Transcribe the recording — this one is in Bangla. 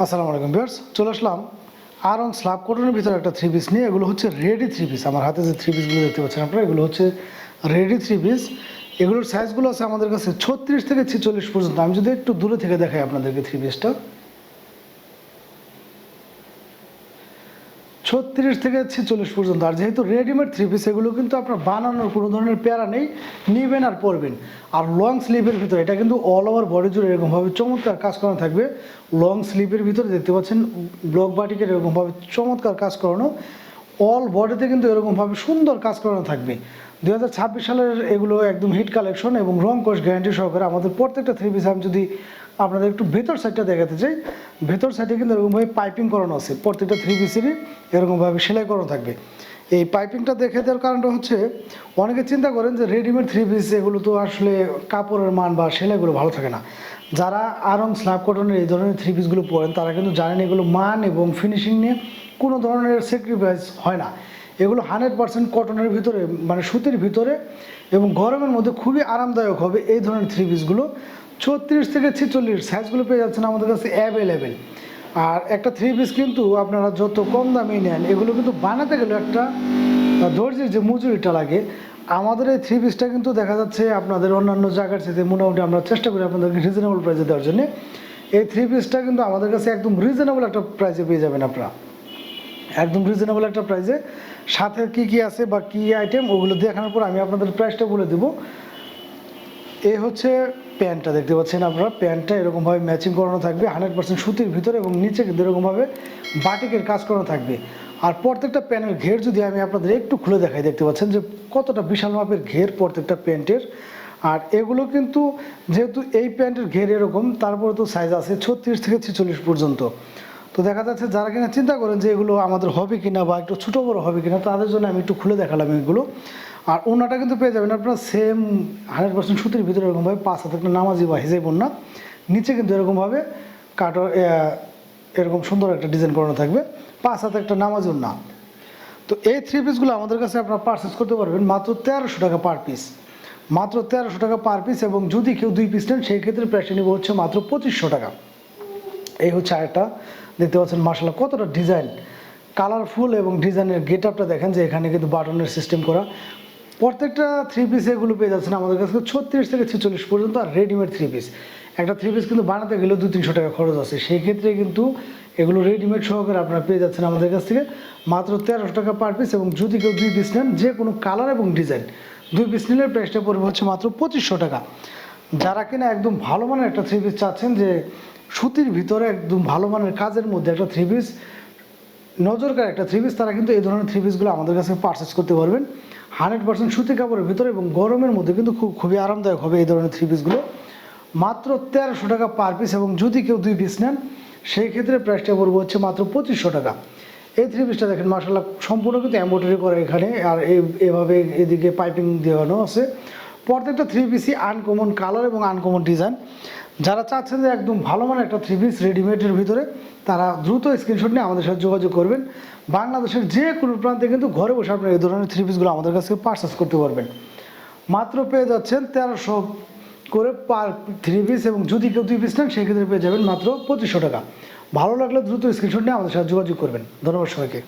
আসসালামু আলাইকুম ভিউয়ার্স, চলে আসলাম আরং স্ল্যাব কটনের ভিতরে একটা থ্রি পিস নিয়ে। এগুলো হচ্ছে রেডি থ্রি পিস। আমার হাতে যে থ্রি পিসগুলো দেখতে পাচ্ছেন আপনারা, এগুলো হচ্ছে রেডি থ্রি পিস। এগুলোর সাইজগুলো আছে আমাদের কাছে 36 থেকে 46 পর্যন্ত। আমি যদি একটু দূরে থেকে দেখাই আপনাদেরকে থ্রি পিসটা, 36 থেকে 46 পর্যন্ত। আর যেহেতু রেডিমেড থ্রি পিস, এগুলো কিন্তু আপনার বানানোর কোনো ধরনের প্যারা নেই, নিবেন আর পরবেন। আর লং স্লিভের ভিতরে এটা কিন্তু অল ওভার বডি জুড়ে এরকমভাবে চমৎকার কাজ করানো থাকবে। লং স্লিভের ভিতরে দেখতে পাচ্ছেন ব্লক বাটিকের এরকমভাবে চমৎকার কাজ করানো। অল বডিতে কিন্তু এরকমভাবে সুন্দর কাজ করানো থাকবে। 2026 সালের এগুলো একদম হিট কালেকশন এবং রং কোষ গ্যারান্টি সহকারে আমাদের প্রত্যেকটা থ্রি পিস। আমি যদি আপনাদের একটু ভেতর সাইডটা দেখাতে চাই, ভেতর সাইডে কিন্তু এরকমভাবে পাইপিং করানো আছে। প্রত্যেকটা থ্রি পিসেরই এরকমভাবে সেলাই করানো থাকবে। এই পাইপিংটা দেখে দেওয়ার কারণটা হচ্ছে, অনেকে চিন্তা করেন যে রেডিমেড থ্রি পিস এগুলো তো আসলে কাপড়ের মান বা সেলাইগুলো ভালো থাকে না। যারা আরং স্ল্যাব কটনের এই ধরনের থ্রি পিসগুলো পরেন তারা কিন্তু জানেন এগুলো মান এবং ফিনিশিং নিয়ে কোনো ধরনের স্যাক্রিফাইস হয় না। এগুলো 100% কটনের ভিতরে, মানে সুতির ভিতরে, এবং গরমের মধ্যে খুবই আরামদায়ক হবে এই ধরনের থ্রি পিসগুলো। 36 থেকে 46 সাইজগুলো পেয়ে যাচ্ছেন আমাদের কাছে অ্যাভেলেবেল। আর একটা থ্রি পিস কিন্তু আপনারা যত কম দামে নেন, এগুলো কিন্তু বানাতে গেলে একটা দর্জির যে মজুরিটা লাগে, আমাদের এই থ্রি পিসটা কিন্তু দেখা যাচ্ছে আপনাদের অন্যান্য জায়গার সাথে মোটামুটি আমরা চেষ্টা করি আপনাদেরকে রিজনেবল প্রাইসে দেওয়ার জন্য। এই থ্রি পিসটা কিন্তু আমাদের কাছে একদম রিজনেবল একটা প্রাইসে পেয়ে যাবেন আপনারা, একদম রিজনেবল একটা প্রাইসে। সাথে কি কি আছে বা কি আইটেম, ওগুলো দেখানোর পর আমি আপনাদের প্রাইসটা বলে দেবো। এই হচ্ছে প্যান্টটা, দেখতে পাচ্ছেন আপনারা। প্যান্টটা এরকমভাবে ম্যাচিং করানো থাকবে 100% সুতির ভিতরে, এবং নিচে কিন্তু এরকমভাবে বাটিকের কাজ করানো থাকবে। আর প্রত্যেকটা প্যান্টের ঘের যদি আমি আপনাদের একটু খুলে দেখাই, দেখতে পাচ্ছেন যে কতটা বিশাল মাপের ঘের প্রত্যেকটা প্যান্টের। আর এগুলো কিন্তু যেহেতু এই প্যান্টের ঘের এরকম, তারপরে তো সাইজ আছে 36 থেকে 46 পর্যন্ত। তো দেখা যাচ্ছে যারা কিনা চিন্তা করেন যে এগুলো আমাদের হবে কিনা বা একটু ছোটো বড়ো হবে কিনা, তাদের জন্য আমি একটু খুলে দেখালাম এগুলো। আর ওনাটা কিন্তু পেয়ে যাবেন আপনারা সেম 100% সুতির ভিতরে এরকমভাবে 5 হাতে একটা নামাজি বা হিজাই বন্যা, নিচে কিন্তু এরকমভাবে কাটো এরকম সুন্দর একটা ডিজাইন করানো থাকবে, 5 হাতে একটা নামাজি ওন্না। তো এই থ্রি পিসগুলো আমাদের কাছে আপনারা পারচেস করতে পারবেন মাত্র 1300 টাকা পার পিস, মাত্র 1300 টাকা পার পিস। এবং যদি কেউ 2 পিস নেন সেই ক্ষেত্রে প্রাইসটা নিব হচ্ছে মাত্র 2500 টাকা। এই হচ্ছে আরেকটা, দেখতে পাচ্ছেন মাশাআল্লাহ কতটা ডিজাইন কালারফুল, এবং ডিজাইনের গেট আপটা দেখেন যে এখানে কিন্তু বাটনের সিস্টেম করা। প্রত্যেকটা থ্রি পিস এগুলো পেয়ে যাচ্ছেন আমাদের কাছে 36 থেকে 46 পর্যন্ত। আর রেডিমেড থ্রি পিস, একটা থ্রি পিস কিন্তু বানাতে গেলে 200-300 টাকা খরচ আছে, সেই ক্ষেত্রে কিন্তু এগুলো রেডিমেড সহকারে আপনারা পেয়ে যাচ্ছেন আমাদের কাছ থেকে মাত্র 1300 টাকা পার পিস। এবং যদি কেউ 2 পিস নেন, যে কোনো কালার এবং ডিজাইন 2 পিস নিলে প্রাইসটা পড়বে হচ্ছে মাত্র 2500 টাকা। যারা কিনা একদম ভালো মানের একটা থ্রি পিস চাচ্ছেন, যে সুতির ভিতরে একদম ভালো মানের কাজের মধ্যে একটা থ্রি পিস, নজরকার একটা থ্রি পিস, তারা কিন্তু এই ধরনের থ্রি পিসগুলো আমাদের কাছে পারচেস করতে পারবেন 100% সুতি কাপড়ের ভিতরে, এবং গরমের মধ্যে কিন্তু খুবই আরামদায়ক হবে এই ধরনের থ্রি পিসগুলো। মাত্র 1300 টাকা পার পিস। এবং যদি কেউ 2 পিস নেন সেই ক্ষেত্রে প্রাইসটা পড়বে হচ্ছে মাত্র 2500 টাকা। এই থ্রি পিসটা দেখেন মাশাআল্লাহ সম্পূর্ণ কিন্তু এমব্রয়ডারি করা এখানে, আর এভাবে এদিকে পাইপিং দেওয়ানো আছে। প্রত্যেকটা থ্রি পিসই আনকমন কালার এবং আনকমন ডিজাইন। যারা চাচ্ছেন যে একদম ভালো মানের একটা থ্রি পিস রেডিমেডের ভিতরে, তারা দ্রুত স্ক্রিনশট নিয়ে আমাদের সাথে যোগাযোগ করবেন। বাংলাদেশের যে কোনো প্রান্তে কিন্তু ঘরে বসে আপনারা এই ধরনের থ্রি পিসগুলো আমাদের কাছে পারচেস করতে পারবেন। মাত্র পেয়ে যাচ্ছেন 1300 করে পার থ্রি পিস, এবং যদি কেউ 2 পিস নেন সেই ক্ষেত্রে পেয়ে যাবেন মাত্র 2500 টাকা। ভালো লাগলে দ্রুত স্ক্রিনশট নিয়ে আমাদের সাথে যোগাযোগ করবেন। ধন্যবাদ সবাইকে।